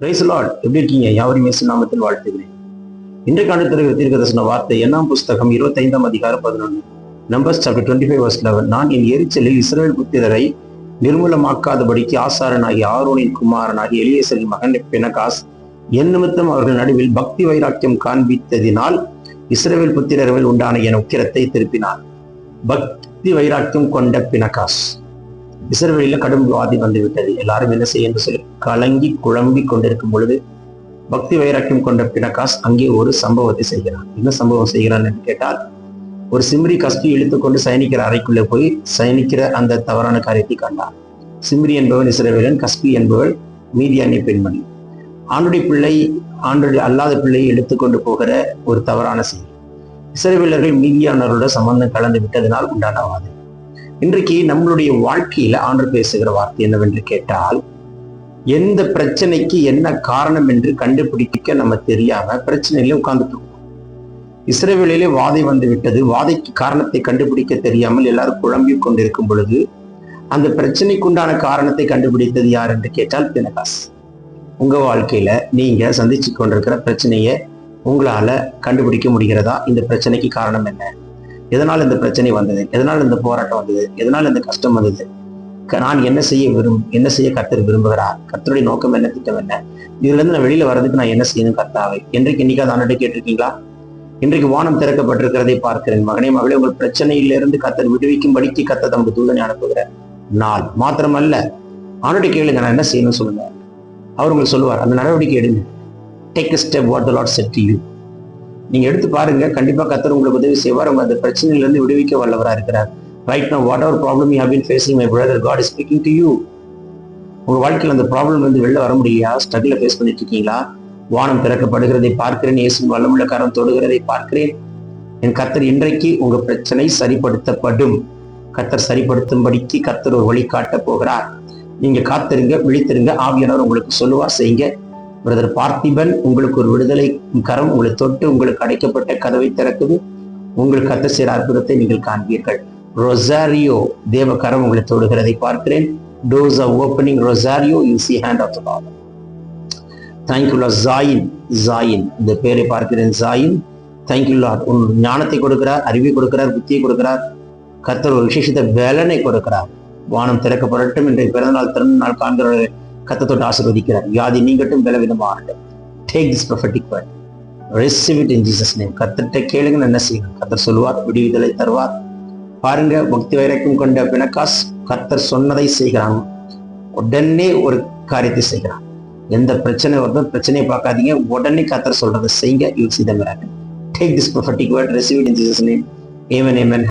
Price Lord. எப்படி இருக்கீங்க? யாவரையும் இயேசு நாமத்தில் வாழ்த்துகிறேன். இன்றைக்கான தீர்க்கதரிசன வார்த்தை 8ஆம் புஸ்தகம் 25ஆம் அதிகாரம் 11. Numbers chapter 25 verse 11. நான் என் எரிச்சலில் இஸ்ரவேல் புத்திரரை நிர்மூலமாக்காதபடிக்கு ஆசாரனாகிய ஆரோனின் குமாரனாகிய எலியேசரின் மகன் பினகாஸ் என் நிமித்தம் அவர்கள் நடுவில் பக்தி வைராக்கியம் காண்பித்ததினால் இஸ்ரவேல் புத்திரர்கள் உண்டான என் உக்கிரத்தை திருப்பினார். பக்தி வைராக்கியம் கொண்ட பினகாஸ். இஸ்ரவேலில் கடும் வியாதி வந்துவிட்டது. எல்லாரும் என்ன செய்ய என்று சொல்லி கலங்கி குழம்பி கொண்டிருக்கும் பொழுது பக்தி வைராக்கியம் கொண்ட பினகாஸ் அங்கே ஒரு சம்பவத்தை செய்கிறான். என்ன சம்பவம் செய்கிறான் என்று கேட்டால், ஒரு சிம்ரி கஸ்பி இழுத்துக்கொண்டு சயனிக்கிற அறைக்குள்ளே போய் சயனிக்கிற அந்த தவறான காரியத்தை கண்டான். சிம்ரி என்பவன் இஸ்ரவேலன், கஸ்பி என்பவள் மீதியானிய பெண்மணி. ஆண்டுடைய பிள்ளை ஆண்டுடைய அல்லாத பிள்ளையை எடுத்துக்கொண்டு போகிற ஒரு தவறான செய்தி. இஸ்ரவேலர்கள் மீதியானவர்களோட சம்பந்தம் கலந்து விட்டதனால் உண்டான வாதம். இன்றைக்கு நம்மளுடைய வாழ்க்கையில ஆண்டவர் பேசுகிற வார்த்தை என்னவென்று கேட்டால், எந்த பிரச்சனைக்கு என்ன காரணம் என்று கண்டுபிடிக்க நம்ம தெரியாம பிரச்சனையில உட்கார்ந்துட்டு இருக்கோம். இஸ்ரவேலிலே வாதை வந்து விட்டது. வாதைக்கு காரணத்தை கண்டுபிடிக்க தெரியாமல் எல்லாரும் குழம்பி கொண்டிருக்கும் பொழுது அந்த பிரச்சனைக்குண்டான காரணத்தை கண்டுபிடித்தது யார் என்று கேட்டால் பினகாஸ். உங்க வாழ்க்கையில நீங்க சந்திச்சு கொண்டிருக்கிற பிரச்சனையை உங்களால கண்டுபிடிக்க முடிகிறதா? இந்த பிரச்சனைக்கு காரணம் என்ன? எதனால் இந்த பிரச்சனை வந்தது? எதனால் இந்த போராட்டம் வந்தது? எதனால் இந்த கஷ்டம் வந்தது? நான் என்ன செய்ய கர்த்தர் விரும்புகிறார்? கர்த்தருடைய நோக்கம் என்ன, திட்டம் என்ன? இதுல இருந்து நான் வெளியில வர்றதுக்கு நான் என்ன செய்யணும் கர்த்தாவை? என்னைக்காவது ஆண்டை கேட்டிருக்கீங்களா? இன்றைக்கு வானம் திறக்கப்பட்டிருக்கிறதை பார்க்கிறேன். மகனே மகளே, உங்கள் பிரச்சனையிலிருந்து கர்த்தர் விடுவிக்கும்படிக்கு கர்த்தர் தமது தூதனை அனுப்புகிற நாள். மாத்திரமல்ல, ஆண்டை கேளுங்க, நான் என்ன செய்யணும்னு சொல்லுங்க. அவர் உங்களுக்கு சொல்லுவார். அந்த நடவடிக்கை எடுங்க. Take a step what the Lord said to you. நீங்க எடுத்து பாருங்க. கண்டிப்பா கர்த்தர் உங்களுக்கு உதவி செய்வார். உங்க அந்த பிரச்சனையிலிருந்து விடுவிக்க வல்லவரா இருக்கிறார். Right now, whatever problem you have been facing, my brother, God is speaking to you. உங்க வாழ்க்கையில் அந்த ப்ராப்ளம் வந்து வெளில வர முடியா? ஸ்ட்ரகிள ஃபேஸ் பண்ணிட்டு இருக்கீங்களா? வானம் திறக்கப்படுகிறதை பார்க்கிறேன். இயேசுவின் வல்லமுள்ள கரம் தொடுகிறதை பார்க்கிறேன். என் கர்த்தர் இன்றைக்கு உங்க பிரச்சனை சரிப்படுத்தப்படும். கர்த்தர் சரிப்படுத்தும்படிக்கு கர்த்தர் ஒரு வழி காட்ட போகிறார். நீங்க காத்திருங்க, விழித்திருங்க. ஆவியானவர் உங்களுக்கு சொல்லுவார், செய்யுங்க. பிரதர் பார்த்திபன், உங்களுக்கு ஒரு விடுதலை கரம் உங்களை தொட்டு உங்களுக்கு அடைக்கப்பட்ட கதவை திறக்குது. உங்களுக்கு கர்த்தர் செய்கிற அற்புதத்தை நீங்கள் காண்பீர்கள். ரொசாரியோ தேவ கரம் உங்களை தொடுகிறதை பார்க்கிறேன். Doors are opening. Rosario, you see hand of the Lord. Thank you Lord. Zayin இந்த பேரை பார்க்கிறேன். Zayin, thank you Lord. உன் ஞானத்தை கொடுக்கிறார், அறிவை கொடுக்கிறார், புத்தியை கொடுக்கிறார். கர்த்தர் ஒரு விசேஷத்தை வேலனை கொடுக்கிறார். வானம் திறக்கப்படட்டும். இன்றைய பிறந்தநாள் திறந்தநாள் காண்கிறவர்கள் கர்த்தர் தொட்டு ஆசீர்வதிக்கிறார். வியாதி நீங்கட்டும், பலவீனமாகட்டும். Take this prophetic word. Receive it in Jesus name. கர்த்தர்கிட்ட கேளுங்க, என்ன செய்யணும் கர்த்தர் சொல்லுவார், விடுவிதலை தருவார். பாருங்க, பக்தி வைராக்கியம் கொண்ட பினகாஸ் கர்த்தர் சொன்னதை செய்கிறாங்க. உடனே ஒரு காரியத்தை செய்கிறான். எந்த பிரச்சனை வருதோ பிரச்சனையை பார்க்காதீங்க, உடனே கர்த்தர் சொல்றதை செய்யுங்க. You will see the miracle. Take this prophetic word, receive it in Jesus name. Amen, amen.